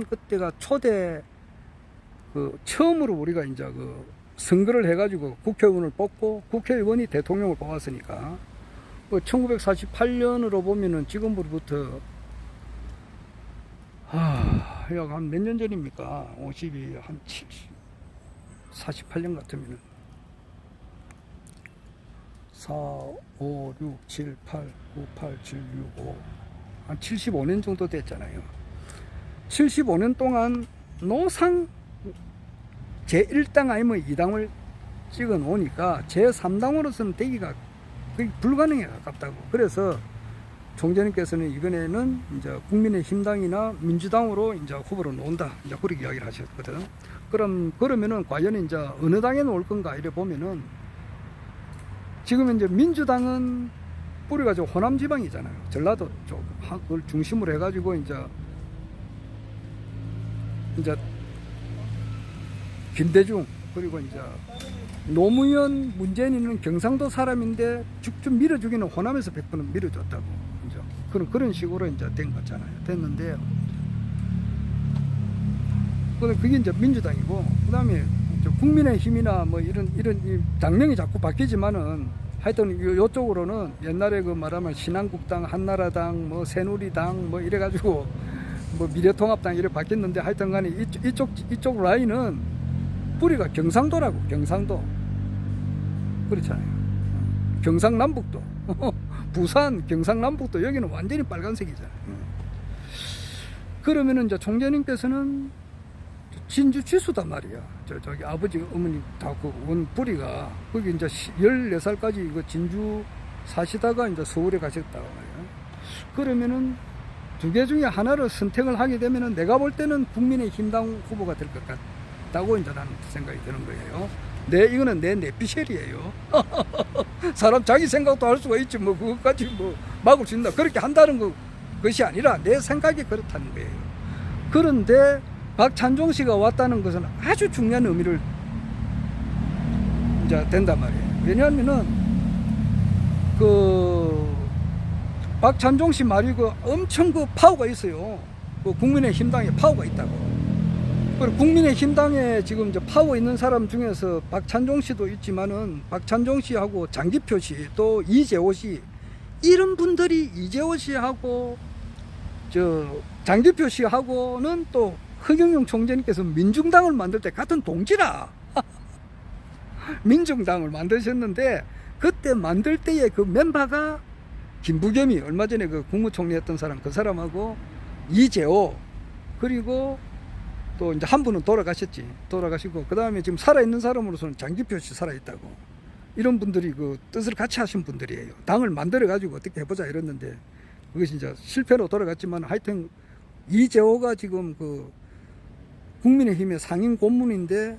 그때가 초대 그 처음으로 우리가 이제 그 선거를 해가지고 국회의원을 뽑고 국회의원이 대통령을 뽑았으니까 1948년으로 보면은 지금부터 약 한 몇 년 전입니까? 50이 한 70, 48년 같으면은 4, 5, 6, 7, 8, 9, 8, 7, 6, 5. 한 75년 정도 됐잖아요. 75년 동안 노상 제1당 아니면 2당을 찍어 놓으니까 제3당으로서는 되기가 거의 불가능에 가깝다고. 그래서 총재님께서는 이번에는 이제 국민의힘당이나 민주당으로 이제 후보를 놓는다. 이제 그렇게 이야기를 하셨거든. 그러면은 과연 이제 어느 당에 놓을 건가 이래 보면은 지금 이제 민주당은 뿌리가 저 호남 지방이잖아요. 전라도 쪽 그걸 중심으로 해가지고 이제 김대중 그리고 이제 노무현, 문재인은 경상도 사람인데 쭉쭉 밀어주기는 호남에서 100% 밀어줬다고. 이제 그런 식으로 이제 된 거잖아요. 됐는데 그게 이제 민주당이고, 그 다음에 국민의힘이나 뭐 이런 이 당명이 자꾸 바뀌지만은 하여튼 요쪽으로는 옛날에 그 말하면 신한국당, 한나라당, 뭐 새누리당 뭐 이래가지고 뭐 미래통합당 이렇게 바뀌었는데 하여튼 간에 이쪽 라인은 뿌리가 경상도라고. 경상도 그렇잖아요. 경상남북도 부산 경상남북도 여기는 완전히 빨간색이잖아요. 그러면은 이제 총재님께서는 진주 취수단 말이야. 저기 아버지 어머니 다 그 원 뿌리가 거기 이제 14살까지 이거 진주 사시다가 이제 서울에 가셨다고 말이야. 그러면은 두 개 중에 하나를 선택을 하게 되면은 내가 볼 때는 국민의힘당 후보가 될 것 같다고 이제 나는 생각이 드는 거예요. 이거는 내 내피셜이에요. 사람 자기 생각도 할 수가 있지 뭐 그것까지 뭐 막을 수 있나. 그렇게 한다는 것이 아니라 내 생각이 그렇다는 거예요. 그런데 박찬종 씨가 왔다는 것은 아주 중요한 의미를 이제 된단 말이에요. 왜냐하면은 박찬종 씨 말이 엄청 파워가 있어요. 국민의힘당에 파워가 있다고. 그리고 국민의힘당에 지금 이제 파워 있는 사람 중에서 박찬종 씨도 있지만은 박찬종 씨하고 장기표 씨 또 이재호 씨 이런 분들이 이재호 씨하고 장기표 씨하고는 또 허경영 총재님께서 민중당을 만들 때 같은 동지라. 민중당을 만드셨는데 그때 만들 때의 그 멤버가 김부겸이 얼마 전에 그 국무총리 했던 사람 그 사람하고 이재호 그리고 또 이제 한 분은 돌아가시고 그 다음에 지금 살아있는 사람으로서는 장기표 씨 살아있다고. 이런 분들이 그 뜻을 같이 하신 분들이에요. 당을 만들어 가지고 어떻게 해보자 이랬는데 그것이 이제 실패로 돌아갔지만 하여튼 이재호가 지금 국민의힘의 상임 고문인데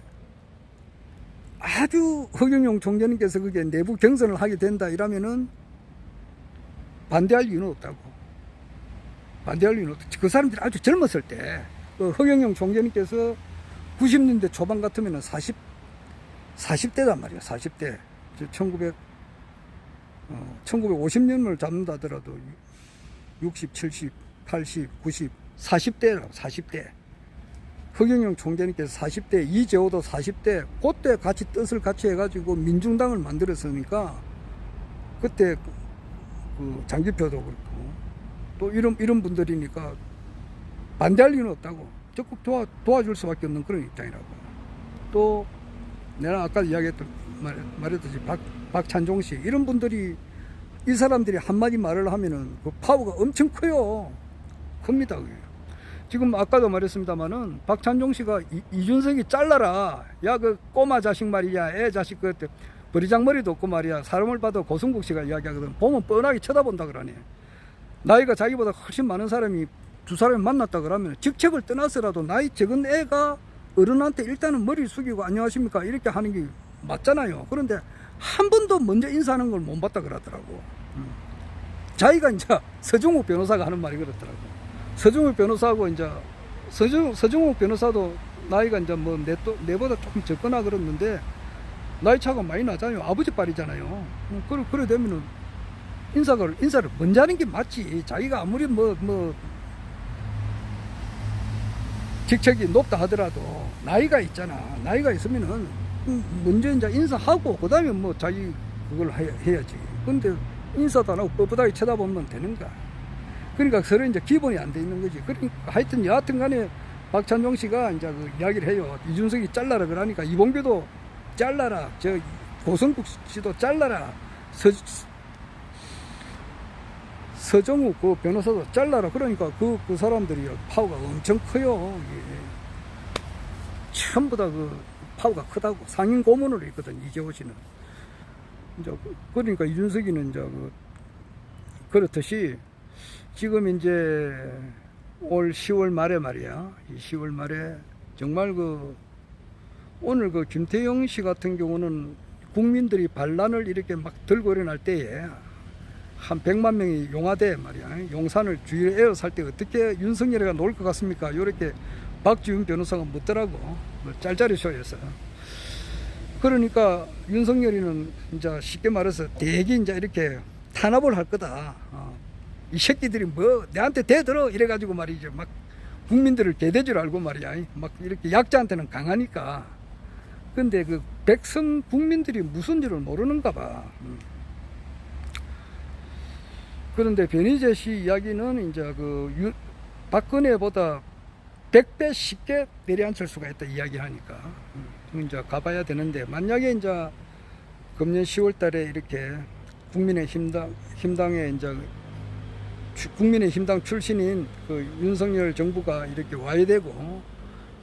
아주 허경영 총재님께서 그게 내부 경선을 하게 된다 이러면은 반대할 이유는 없다고. 반대할 이유는 없다. 그 사람들이 아주 젊었을 때 허경영 총재님께서 90년대 초반 같으면은 40대단 말이야. 40대. 1950년을 잡는다 하더라도 60, 70, 80, 90, 40대라고. 40대. 허경영 총재님께서 40대, 이재호도 40대, 그때 같이 뜻을 같이 해가지고 민중당을 만들었으니까 그때 그 장기표도 그렇고 또 이런 분들이니까 반대할 이유는 없다고. 적극 도와줄 수밖에 없는 그런 입장이라고. 또 내가 아까 말했듯이 박찬종 씨 이런 분들이 이 사람들이 한마디 말을 하면은 그 파워가 엄청 커요. 큽니다. 그게. 지금 아까도 말했습니다마는 박찬종 씨가 이준석이 잘라라. 야, 그 꼬마 자식 말이야. 애 자식 그 버리장머리도 없고 말이야. 사람을 봐도 고승국 씨가 이야기하거든. 보면 뻔하게 쳐다본다 그러네. 나이가 자기보다 훨씬 많은 사람이 두 사람이 만났다 그러면 직책을 떠나서라도 나이 적은 애가 어른한테 일단은 머리 숙이고 안녕하십니까 이렇게 하는 게 맞잖아요. 그런데 한 번도 먼저 인사하는 걸 못 봤다 그러더라고. 자기가 이제 서정욱 변호사가 하는 말이 그렇더라고. 서정욱 변호사하고 이제 서정욱 변호사도 나이가 이제 뭐 내보다 조금 적거나 그랬는데 나이 차가 많이 나잖아요. 아버지 빨이잖아요. 그래 되면은 인사를 먼저 하는 게 맞지. 자기가 아무리 뭐 직책이 높다 하더라도 나이가 있잖아. 나이가 있으면은 먼저 이제 인사하고 그다음에 뭐 자기 그걸 해야지. 근데 인사도 안 하고 뻣뻣하게 쳐다보면 되는 거야. 그러니까 서로 이제 기본이 안 돼 있는 거지. 그러니까 하여튼 여하튼 간에 박찬종 씨가 이제 그 이야기를 해요. 이준석이 잘라라 그러니까 이봉규도 잘라라. 저 고성국 씨도 잘라라. 서정욱 그 변호사도 잘라라. 그러니까 그 사람들이 파워가 엄청 커요. 이게. 전부 다 그 파워가 크다고. 상임 고문으로 있거든, 이재호 씨는. 이제 그러니까 이준석이는 이제 그렇듯이 지금 이제 올 10월 말에 말이야. 이 10월 말에 정말 오늘 김태형 씨 같은 경우는 국민들이 반란을 이렇게 막 들고 일어날 때에 한 100만 명이 용화대 말이야. 용산을 주위에 에워쌀 때 어떻게 윤석열이가 놀 것 같습니까? 이렇게 박지훈 변호사가 묻더라고. 짤짤이 쇼에서. 그러니까 윤석열이는 이제 쉽게 말해서 대기 이제 이렇게 탄압을 할 거다. 이 새끼들이 뭐 내한테 대들어 이래가지고 말이죠. 막 국민들을 개돼줄 알고 말이야. 막 이렇게 약자한테는 강하니까. 근데 그 백성 국민들이 무슨 줄을 모르는가 봐. 그런데 변희재 씨 이야기는 이제 박근혜보다 100배 쉽게 내려앉힐 수가 있다 이야기하니까 이제 가봐야 되는데 만약에 이제 금년 10월 달에 이렇게 국민의힘당에 이제 국민의힘당 출신인 윤석열 정부가 이렇게 와야 되고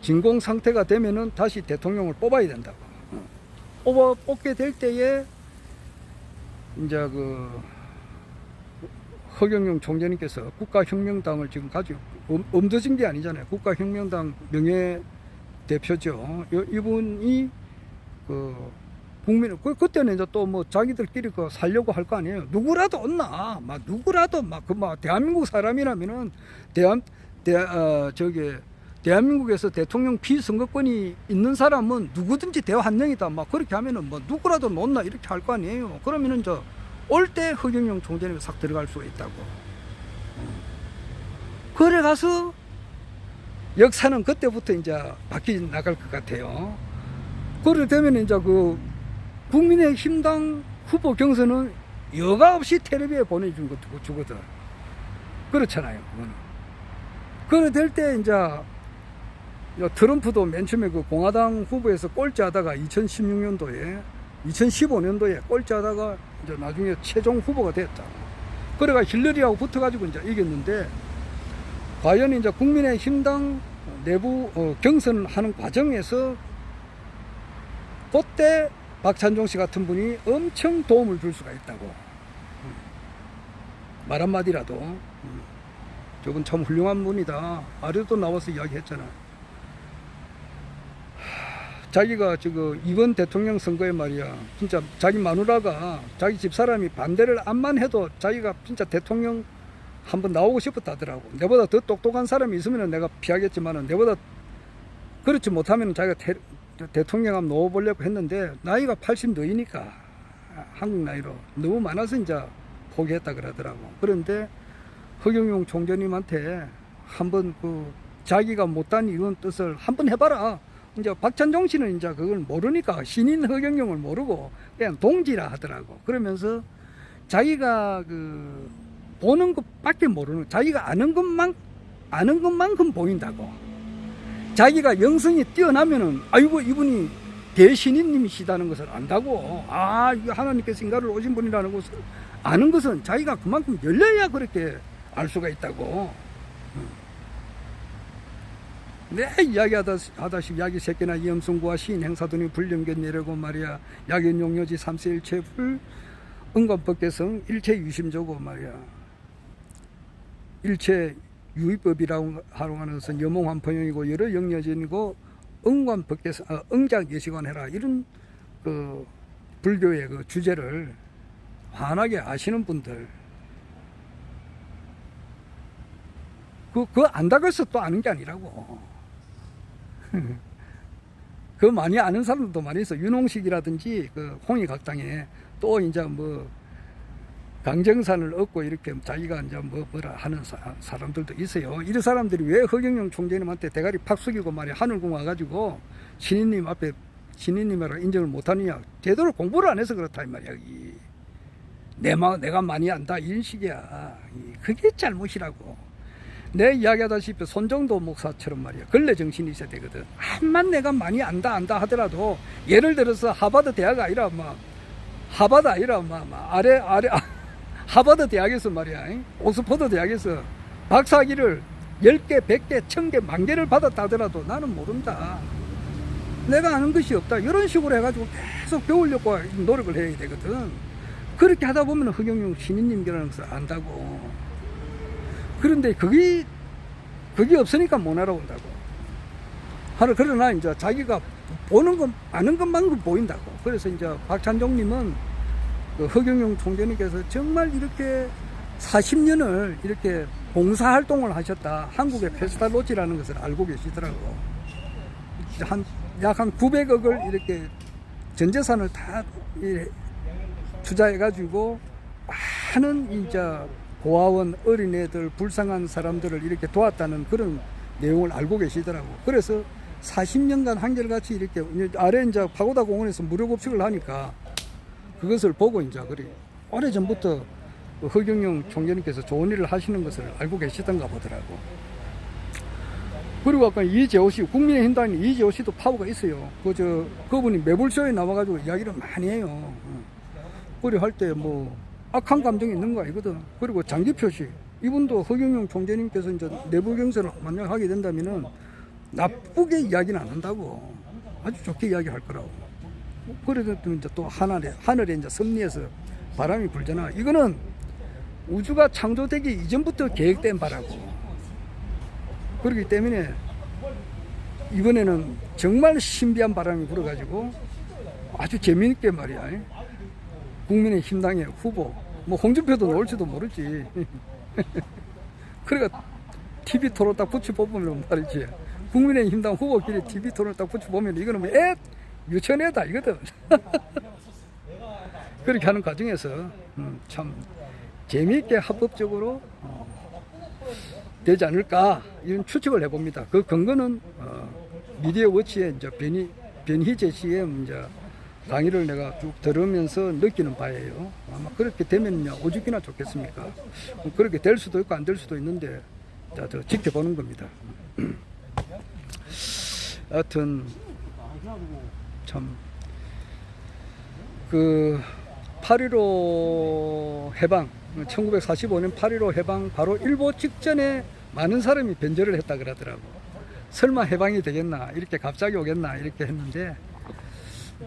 진공 상태가 되면은 다시 대통령을 뽑아야 된다고. 뽑게 될 때에 이제 허경영 총재님께서 국가혁명당을 지금 가지고 엄두진 게 아니잖아요. 국가혁명당 명예대표죠. 이분이 그때는 이제 또 뭐 자기들끼리 살려고 할 거 아니에요. 누구라도 없나? 누구라도 대한민국 사람이라면은 대한민국에서 대통령 비선거권이 있는 사람은 누구든지 대환영이다. 그렇게 하면은 누구라도 놓나 이렇게 할 거 아니에요. 그러면은 올 때 허경영 총재님이 싹 들어갈 수가 있다고. 그래 가서 역사는 그때부터 이제 바뀌어 나갈 것 같아요. 그래 되면 이제 국민의힘당 후보 경선은 여과 없이 텔레비에 보내주거든. 그렇잖아요. 그래 될 때 이제 트럼프도 맨 처음에 공화당 후보에서 꼴찌하다가 2015년도에 꼴찌하다가 이제 나중에 최종 후보가 됐잖아. 그래가 힐러리하고 붙어가지고 이제 이겼는데 과연 이제 국민의힘당 내부 경선하는 과정에서 그때 박찬종 씨 같은 분이 엄청 도움을 줄 수가 있다고. 말 한마디라도 저분 참 훌륭한 분이다. 아래도 나와서 이야기했잖아. 자기가 지금 이번 대통령 선거에 말이야 진짜 자기 마누라가 자기 집사람이 반대를 안만 해도 자기가 진짜 대통령 한번 나오고 싶었다 하더라고. 내보다 더 똑똑한 사람이 있으면 내가 피하겠지만은 내보다 그렇지 못하면 자기가 대통령 한번 넣어보려고 했는데 나이가 80 너이니까 한국 나이로 너무 많아서 이제 포기했다 그러더라고. 그런데 허경영 총재님한테 한번 자기가 못한 이런 뜻을 한번 해봐라. 이제 박찬종 씨는 이제 그걸 모르니까 신인 허경영을 모르고 그냥 동지라 하더라고. 그러면서 자기가 그 보는 것밖에 모르는, 자기가 아는 것만큼 보인다고. 자기가 영성이 뛰어나면은 아이고 이분이 대신인님이시다는 것을 안다고. 아, 이거 하나님께서 인간을 오신 분이라는 것을 아는 것은 자기가 그만큼 열려야 그렇게 알 수가 있다고. 내 이야기하다시피 야기 새끼나 이염승구와 시인 행사돈이 불령견 내려고 말이야. 야견용료지 3세 1체불 은관법계성 일체 유심조고 말이야. 일체 유의법이라고 하는 것은 여몽환포용이고 여러 영여진이고 응관법계성 응작 예시관 해라. 이런 그 불교의 그 주제를 환하게 아시는 분들, 그거 안다고 해서 또 아는 게 아니라고. 그 많이 아는 사람들도 많이 있어. 윤홍식이라든지 그 홍익학당에 또 이제 뭐 강정산을 얻고 이렇게 자기가 이제 뭐라 하는 사람들도 있어요. 이런 사람들이 왜 허경영 총재님한테 대가리 팍 숙이고 말이야 하늘궁 와가지고 신인님 앞에 신인님이라 인정을 못하느냐. 제대로 공부를 안 해서 그렇다 이 말이야. 내가 많이 안다 이런 식이야. 그게 잘못이라고. 내 이야기하다시피 손정도 목사처럼 말이야 근래 정신이 있어야 되거든. 암만 내가 많이 안다 하더라도 예를 들어서 하버드 대학 아니라 하버드 아니라 아래 하버드 대학에서 말이야 옥스퍼드 대학에서 박사학위를 10개 100개 1000개 10,000개를 받았다 하더라도 나는 모른다. 내가 아는 것이 없다. 이런 식으로 해가지고 계속 배우려고 노력을 해야 되거든. 그렇게 하다 보면 허경영 신인님이라는 것을 안다고. 그런데 그게 없으니까 못 알아온다고. 그러나 이제 자기가 보는 것, 아는 것만큼 보인다고. 그래서 이제 박찬종님은 그 허경영 총재님께서 정말 이렇게 40년을 이렇게 봉사활동을 하셨다. 한국의 페스탈로치라는 것을 알고 계시더라고. 약 한 900억을 이렇게 전재산을 다 투자해가지고 많은 이제 고아원 어린애들 불쌍한 사람들을 이렇게 도왔다는 그런 내용을 알고 계시더라고. 그래서 40년간 한결같이 이렇게 아래 이제 파고다 공원에서 무료 급식을 하니까 그것을 보고 이제 그래 오래전부터 허경영 총재님께서 좋은 일을 하시는 것을 알고 계시던가 보더라고. 그리고 아까 이재호 씨, 국민의힘당 이재호 씨도 파워가 있어요. 그분이 매불쇼에 나와가지고 이야기를 많이 해요. 그래 할 때 뭐 악한 감정이 있는 거 아니거든. 그리고 장기표 씨, 이분도 허경영 총재님께서 이제 내부 경선을 만약 하게 된다면은 나쁘게 이야기는 안 한다고. 아주 좋게 이야기할 거라고. 그래도 이제 또 하늘에 이제 섭리해서 바람이 불잖아. 이거는 우주가 창조되기 이전부터 계획된 바라고. 그렇기 때문에 이번에는 정말 신비한 바람이 불어가지고 아주 재미있게 말이야. 국민의힘당의 후보, 뭐 홍준표도 나올지도 모르지. 그러니까 TV 토론 딱 붙여 뽑으면 말이지. 국민의힘당 후보끼리 TV 토론 딱 붙여 보면 이거는 뭐 유치원애다 이거든. 그렇게 하는 과정에서 참 재미있게 합법적으로 되지 않을까 이런 추측을 해봅니다. 그 근거는 미디어 워치의 이제 변희재 씨의 이제 강의를 내가 쭉 들으면서 느끼는 바예요. 아마 그렇게 되면요 오죽이나 좋겠습니까? 그렇게 될 수도 있고 안 될 수도 있는데 자, 저 지켜보는 겁니다. 하여튼 참 그 8.15 해방 1945년 8.15 해방 바로 일보 직전에 많은 사람이 변절을 했다 그러더라고. 설마 해방이 되겠나 이렇게 갑자기 오겠나 이렇게 했는데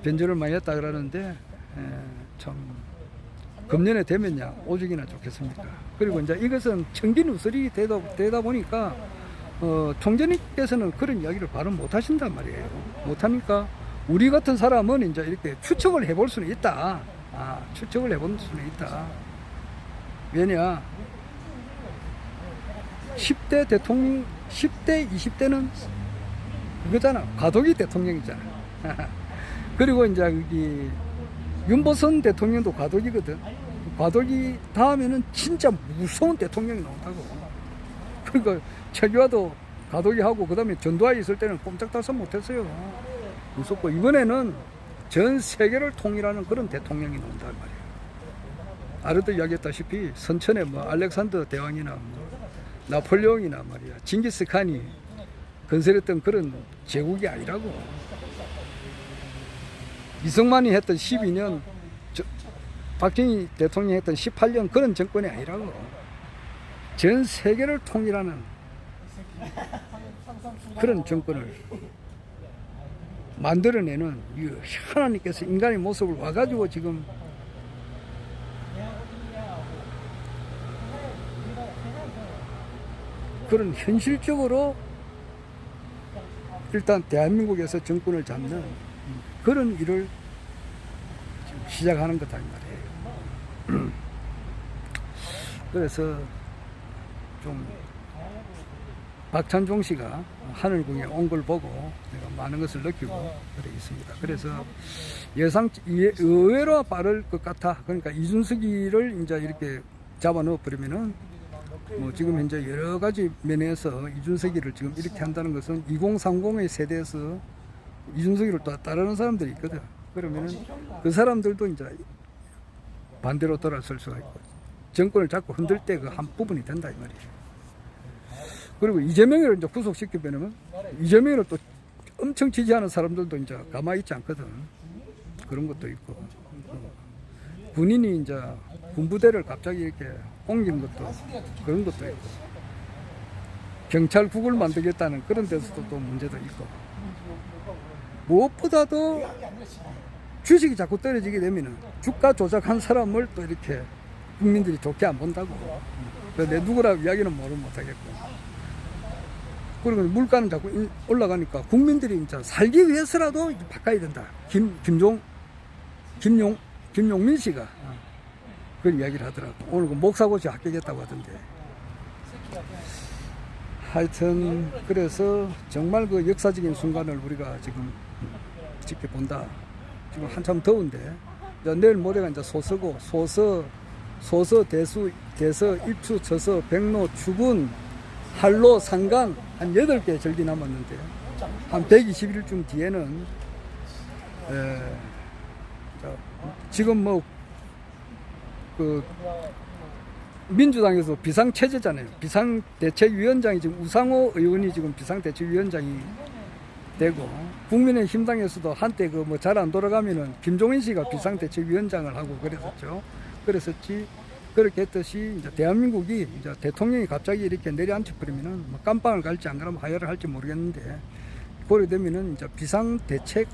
변절을 많이 했다 그러는데 참 금년에 되면야 오죽이나 좋겠습니까. 그리고 이제 이것은 청기누설이 되다 보니까 총재님께서는 그런 이야기를 바로 못 하신단 말이에요. 못 하니까 우리 같은 사람은 이제 이렇게 추측을 해볼 수는 있다. 추측을 해볼 수는 있다. 왜냐 10대 대통령 10대 20대는 그거잖아. 과도기 대통령이잖아. 그리고 이제 여기 윤보선 대통령도 과도기거든. 과도기 다음에는 진짜 무서운 대통령이 나온다고. 그러니까 최규하도 가도기 하고 그다음에 전두환이 있을 때는 꼼짝달싹 못했어요. 무섭고 이번에는 전 세계를 통일하는 그런 대통령이 나온단 말이에요. 아래도 이야기했다시피 선천에 뭐 알렉산더 대왕이나 뭐 나폴레옹이나 말이야 징기스칸이 건설했던 그런 제국이 아니라고. 이승만이 했던 12년 박정희 대통령이 했던 18년 그런 정권이 아니라고. 전 세계를 통일하는 그런 정권을 만들어내는 이 하나님께서 인간의 모습을 와가지고 지금 그런 현실적으로 일단 대한민국에서 정권을 잡는 그런 일을 지금 시작하는 거다 이 말이에요. 그래서 좀 박찬종 씨가 하늘궁에 온 걸 보고 내가 많은 것을 느끼고 그래 있습니다. 그래서 의외로 빠를 것 같아. 그러니까 이준석이를 이제 이렇게 잡아 넣어 버리면은 뭐 지금 현재 여러 가지 면에서 이준석이를 지금 이렇게 한다는 것은 2030의 세대에서 이준석이를 또 따르는 사람들이 있거든. 그러면은 그 사람들도 이제 반대로 돌아설 수가 있고 정권을 자꾸 흔들 때 그 한 부분이 된다 이 말이에요. 그리고 이재명을 이제 구속시키면은 이재명을 또 엄청 지지하는 사람들도 이제 가만히 있지 않거든. 그런 것도 있고 군인이 이제 군부대를 갑자기 이렇게 옮긴 것도 그런 것도 있고 경찰국을 만들겠다는 그런 데서도 또 문제도 있고 무엇보다도 주식이 자꾸 떨어지게 되면은 주가 조작한 사람을 또 이렇게 국민들이 좋게 안 본다고. 내 누구라고 이야기는 못하겠고. 그리고 물가는 자꾸 올라가니까 국민들이 이제 살기 위해서라도 바꿔야 된다. 김용민 씨가 그런 이야기를 하더라고. 오늘 그 목사고시 합격했다고 하던데. 하여튼 그래서 정말 그 역사적인 순간을 우리가 지금 지켜본다. 지금 한참 더운데 내일 모레가 이제 소서고 소서, 대서, 입추, 저서, 백로, 추군, 한로, 상강 한 8개 절기 남았는데 한 121일쯤 뒤에는 지금 뭐 그 민주당에서 비상체제잖아요. 비상대책위원장이 지금 우상호 의원이 지금 비상대책위원장이 되고 국민의힘당에서도 한때 그 뭐 잘 안 돌아가면은 김종인 씨가 비상대책위원장을 하고 그랬었지. 그렇게 했듯이 이제 대한민국이 이제 대통령이 갑자기 이렇게 내려앉혀 버리면은 뭐 깜빵을 갈지 안 그러면 하야를 할지 모르겠는데 그래 되면은 이제 비상대책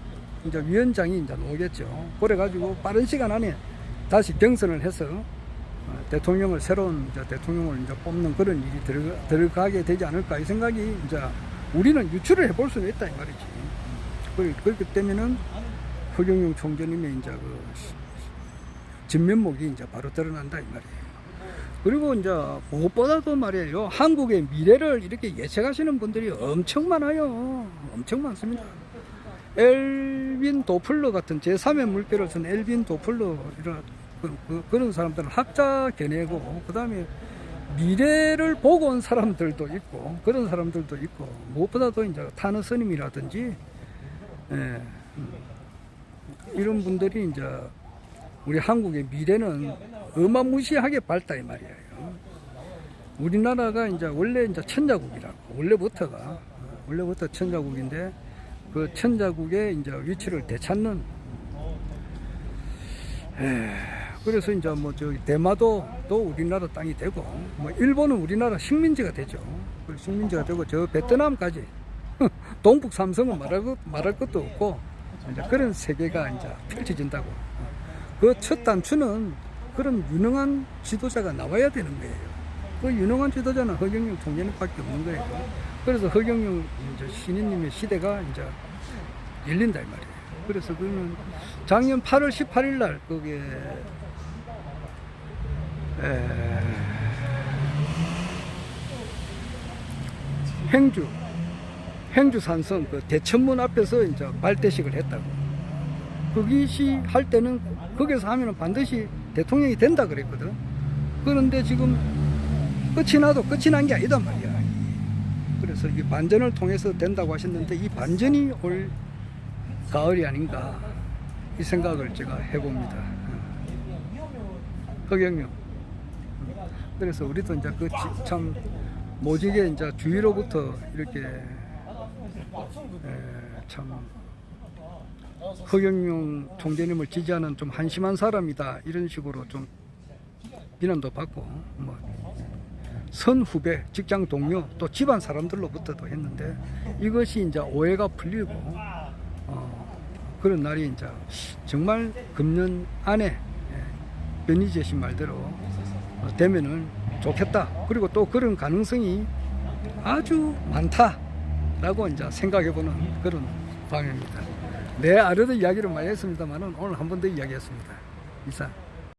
이제 위원장이 이제 나오겠죠. 그래 가지고 빠른 시간 안에 다시 경선을 해서 대통령을 새로운 이제 대통령을 이제 뽑는 그런 일이 들어가게 되지 않을까 이 생각이 이제 우리는 유추를 해볼 수는 있다 이 말이지. 그렇기 때문에는 허경영 총재님의 이제 그 진면목이 이제 바로 드러난다 이 말이에요. 그리고 이제 무엇보다도 말이에요. 한국의 미래를 이렇게 예측하시는 분들이 엄청 많아요. 엄청 많습니다. 엘빈 도플러 같은 제3의 물결을 쓴 엘빈 도플러 그런 사람들은 학자 견해고 그 다음에 미래를 보고 온 사람들도 있고 그런 사람들도 있고 무엇보다도 이제 타너 스님이라든지 이런 분들이 이제 우리 한국의 미래는 어마무시하게 밝다 이 말이에요. 우리나라가 이제 원래 이제 천자국이라고 원래부터 천자국인데 그 천자국의 이제 위치를 되찾는 그래서 이제 뭐 저기 대마도 또 우리나라 땅이 되고 뭐 일본은 우리나라 식민지가 되죠. 식민지가 되고 저 베트남까지 동북 삼성은 말할 것도 없고 이제 그런 세계가 이제 펼쳐진다고. 그 첫 단추는 그런 유능한 지도자가 나와야 되는 거예요. 그 유능한 지도자는 허경영 총재님밖에 없는 거예요. 그래서 허경영 이제 신인님의 시대가 이제 열린다 이 말이에요. 그래서 그는 작년 8월 18일 날 거기에 행주 산성 그 대천문 앞에서 이제 발대식을 했다고. 거기시 할 때는 거기서 하면은 반드시 대통령이 된다 그랬거든. 그런데 지금 끝이 나도 끝이 난 게 아니다 말이야. 그래서 이 반전을 통해서 된다고 하셨는데 이 반전이 올 가을이 아닌가 이 생각을 제가 해봅니다. 허경영. 그래서 우리도 이제 그 참 모직의 이제 주위로부터 이렇게 참 허경영 총재님을 지지하는 좀 한심한 사람이다 이런 식으로 좀 비난도 받고 뭐 선후배, 직장 동료 또 집안 사람들로부터도 했는데 이것이 이제 오해가 풀리고 그런 날이 이제 정말 금년 안에 변희재 씨 말대로 되면은 좋겠다. 그리고 또 그런 가능성이 아주 많다라고 이제 생각해보는 그런 방입니다. 내 아래도 이야기를 많이 했습니다만은 오늘 한 번 더 이야기했습니다. 이상.